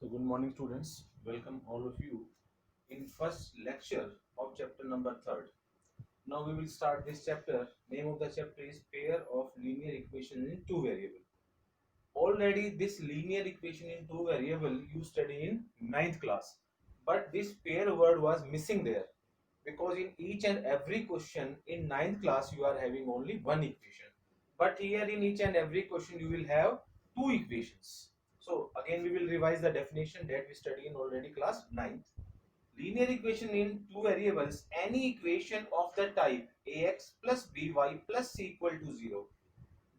So good morning students, welcome all of you in first lecture of chapter number 3rd. Now we will start this chapter. Name of the chapter is pair of linear equations in two variable. Already this linear equation in two variable you study in ninth class, but this pair word was missing there because in each and every question in ninth class you are having only one equation, but here in each and every question you will have two equations. So again we will revise the definition that we study in already class 9th. Linear equation in two variables, any equation of the type ax plus by plus c equal to 0.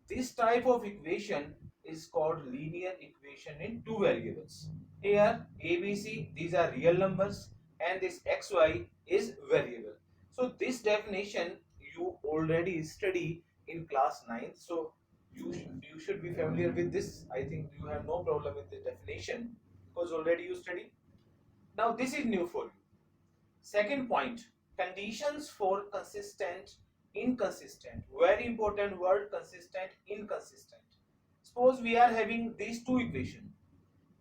This type of equation is called linear equation in two variables. Here ABC, these are real numbers, and this xy is variable. So this definition you already study in class 9th. So you should be familiar with this. I think you have no problem with the definition because already you study. Now this is new for you. Second point, conditions for consistent, inconsistent. Very important word, consistent, inconsistent. Suppose we are having these two equations.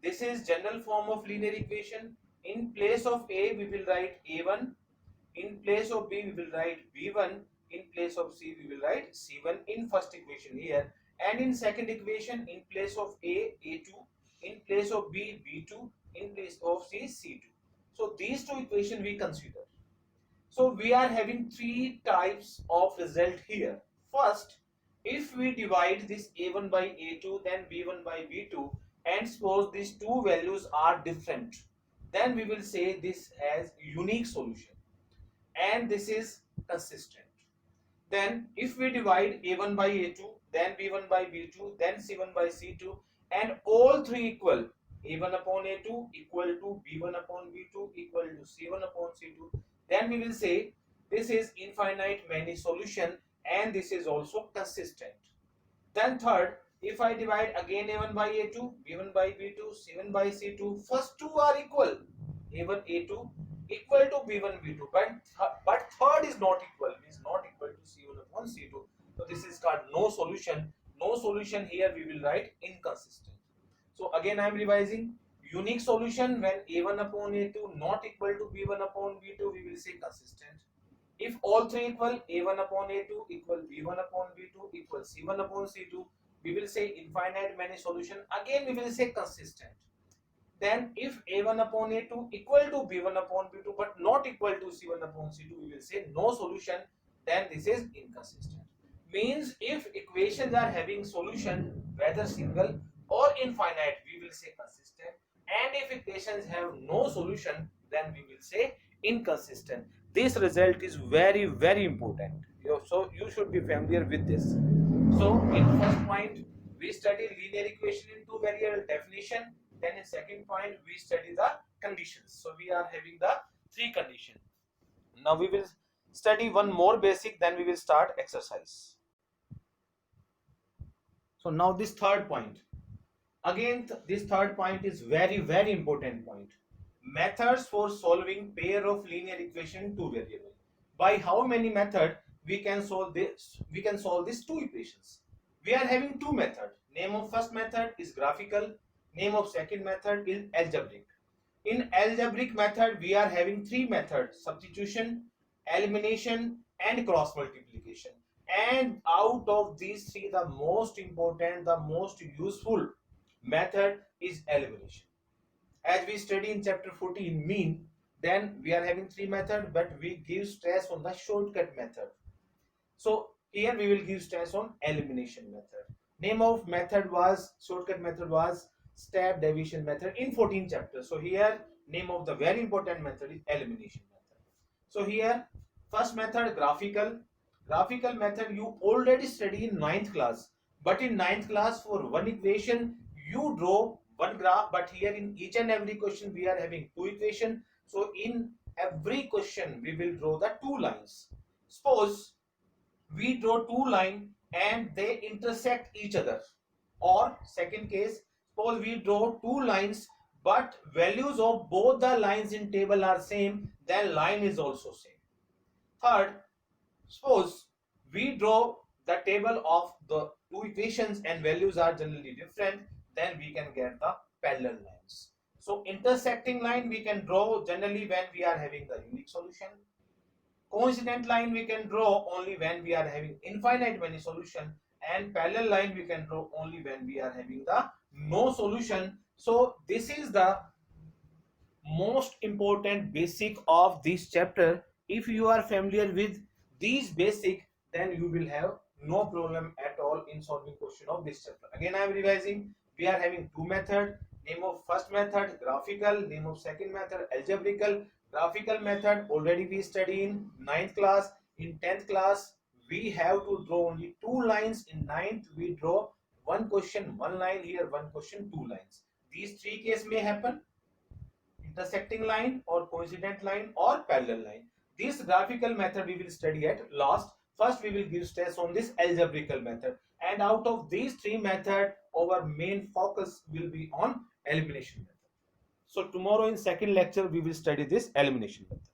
This is general form of linear equation. In place of A, we will write A1. In place of B, we will write B1. In place of C, we will write C1 in first equation here. And in second equation, in place of A, A2. In place of B, B2. In place of C, C2. So these two equations we consider. So we are having three types of result here. First, if we divide this A1 by A2, then B1 by B2, and suppose these two values are different, then we will say this has unique solution and this is consistent. Then if we divide A1 by A2, then B1 by B2, then C1 by C2, and all three equal, A1 upon A2 equal to B1 upon B2 equal to C1 upon C2, then we will say this is infinite many solution and this is also consistent. Then third, if I divide again A1 by A2, B1 by B2, C1 by C2, first two are equal, A1 A2 equal to B1 B2, but third is not equal, means not equal to C1 upon C2. So this is called no solution. No solution, here we will write inconsistent. So again I am revising. Unique solution, when A1 upon A2 not equal to B1 upon B2, we will say consistent. If all three equal, A1 upon A2 equal B1 upon B2 equal C1 upon C2, we will say infinite many solution, again we will say consistent. Then if A1 upon A2 equal to B1 upon B2 but not equal to C1 upon C2, we will say no solution, then this is inconsistent. Means if equations are having solution whether single or infinite, we will say consistent, and if equations have no solution, then we will say inconsistent. This result is very important. So you should be familiar with this. So in first point we study linear equation in two variable definition. Then in second point we study the conditions. So we are having the three conditions. Now we will study one more basic, then we will start exercise. So now this third point. Again this third point is very important point. Methods for solving pair of linear equation in two variable. By how many method we can solve this? We can solve these two equations. We are having two methods. Name of first method is graphical. Name of second method is algebraic. In algebraic method, we are having three methods: substitution, elimination, and cross multiplication. And out of these three, the most important, the most useful method is elimination. As we study in chapter 14 mean, then we are having three methods, but we give stress on the shortcut method. So here we will give stress on elimination method. Name of method was, shortcut method was step deviation method in 14 chapters. So here name of the very important method is elimination method. So here first method graphical. Graphical method you already study in 9th class, but in 9th class for one equation you draw one graph, but here in each and every question we are having two equation. So in every question we will draw the two lines. Suppose we draw two lines and they intersect each other, or second case, suppose we draw two lines but values of both the lines in table are same, then line is also same. Third, suppose we draw the table of the two equations and values are generally different, then we can get the parallel lines. So intersecting line we can draw generally when we are having the unique solution. Coincident line we can draw only when we are having infinite many solution, and parallel line we can draw only when we are having the no solution. So this is the most important basic of this chapter. If you are familiar with these basic, then you will have no problem at all in solving question of this chapter. Again I am revising. We are having two method. Name of first method graphical, name of second method algebraical. Graphical method already we study in 9th class. In 10th class we have to draw only two lines. In 9th we draw one question one line, here one question two lines. These three cases may happen: intersecting line or coincident line or parallel line. This graphical method we will study at last. First we will give stress on this algebraical method, and out of these three methods our main focus will be on elimination method. So tomorrow in second lecture we will study this elimination method.